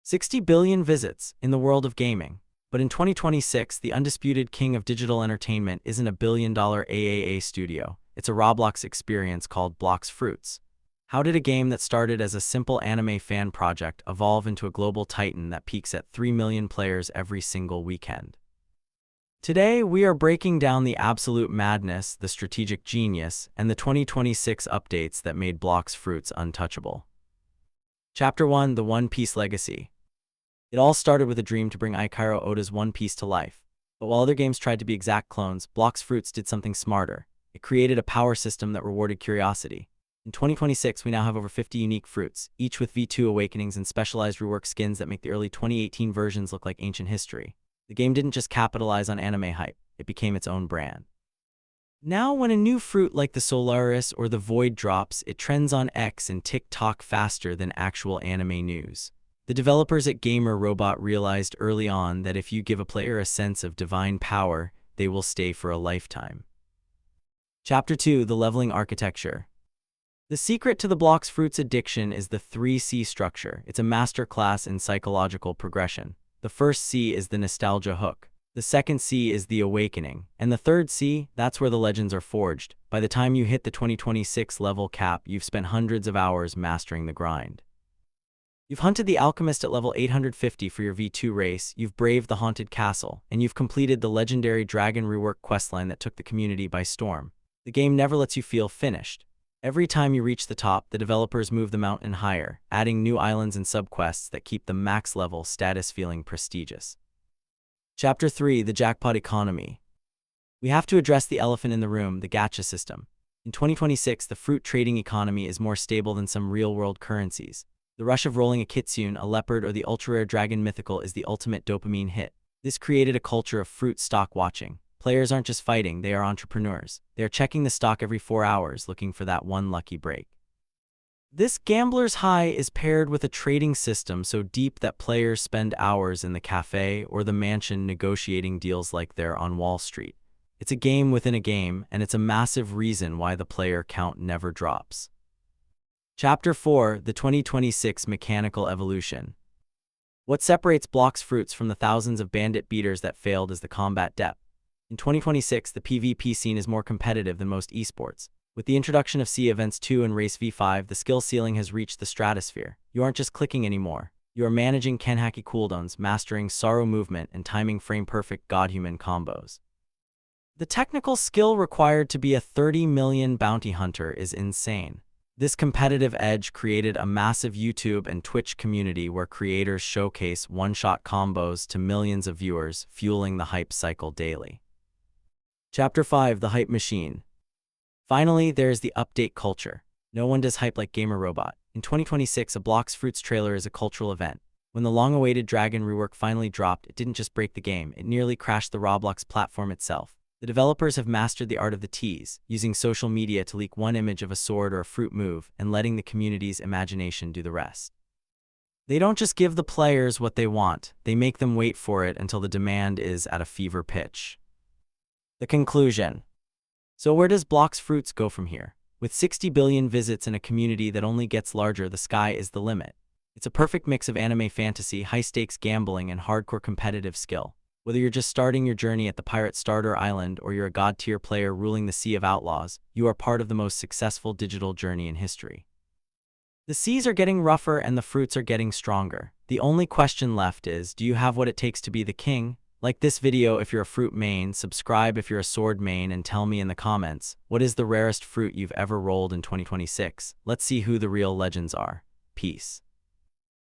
60 billion visits in the world of gaming. But in 2026, the undisputed king of digital entertainment isn't a billion-dollar AAA studio. It's a Roblox experience called Blox Fruits. How did a game that started as a simple anime fan project evolve into a global titan that peaks at 3 million players every single weekend? Today, we are breaking down the absolute madness, the strategic genius, and the 2026 updates that made Blox Fruits untouchable. Chapter 1: The One Piece Legacy. It all started with a dream to bring Eiichiro Oda's One Piece to life. But while other games tried to be exact clones, Blox Fruits did something smarter. It created a power system that rewarded curiosity. In 2026, we now have over 50 unique fruits, each with V2 awakenings and specialized rework skins that make the early 2018 versions look like ancient history. The game didn't just capitalize on anime hype, it became its own brand. Now, when a new fruit like the Solaris or the Void drops, it trends on X and TikTok faster than actual anime news. The developers at Gamer Robot realized early on that if you give a player a sense of divine power, they will stay for a lifetime. Chapter 2: The Leveling Architecture. The secret to the Blox Fruits addiction is the 3C structure. It's a masterclass in psychological progression. The first C is the nostalgia hook. The second C is the awakening. And the third C, that's where the legends are forged. By the time you hit the 2026 level cap, you've spent hundreds of hours mastering the grind. You've hunted the alchemist at level 850 for your V2 race, you've braved the haunted castle, and you've completed the legendary dragon rework questline that took the community by storm. The game never lets you feel finished. Every time you reach the top, the developers move the mountain higher, adding new islands and subquests that keep the max level status feeling prestigious. Chapter 3: The Jackpot Economy. We have to address the elephant in the room, the gacha system. In 2026, the fruit trading economy is more stable than some real-world currencies. The rush of rolling a kitsune, a leopard, or the ultra-rare dragon mythical is the ultimate dopamine hit. This created a culture of fruit stock watching. Players aren't just fighting, they are entrepreneurs. They are checking the stock every 4 hours, looking for that one lucky break. This gambler's high is paired with a trading system so deep that players spend hours in the cafe or the mansion negotiating deals like they're on Wall Street. It's a game within a game, and it's a massive reason why the player count never drops. Chapter 4: The 2026 Mechanical Evolution. What separates Blox Fruits from the thousands of bandit beaters that failed is the combat depth. In 2026, the PvP scene is more competitive than most esports. With the introduction of Sea Events 2 and Race V5, the skill ceiling has reached the stratosphere. You aren't just clicking anymore. You are managing Kenhaki cooldowns, mastering Sorrow movement, and timing frame-perfect God-human combos. The technical skill required to be a 30 million bounty hunter is insane. This competitive edge created a massive YouTube and Twitch community where creators showcase one-shot combos to millions of viewers, fueling the hype cycle daily. Chapter 5: The Hype Machine. Finally, there is the update culture. No one does hype like Gamer Robot. In 2026, a Blox Fruits trailer is a cultural event. When the long-awaited Dragon rework finally dropped, it didn't just break the game, it nearly crashed the Roblox platform itself. The developers have mastered the art of the tease, using social media to leak one image of a sword or a fruit move and letting the community's imagination do the rest. They don't just give the players what they want, they make them wait for it until the demand is at a fever pitch. The conclusion. So where does Blox Fruits go from here? With 60 billion visits and a community that only gets larger, the sky is the limit. It's a perfect mix of anime fantasy, high-stakes gambling, and hardcore competitive skill. Whether you're just starting your journey at the Pirate Starter Island or you're a god-tier player ruling the Sea of Outlaws, you are part of the most successful digital journey in history. The seas are getting rougher and the fruits are getting stronger. The only question left is, do you have what it takes to be the king? Like this video if you're a fruit main, subscribe if you're a sword main, and tell me in the comments, what is the rarest fruit you've ever rolled in 2026? Let's see who the real legends are. Peace.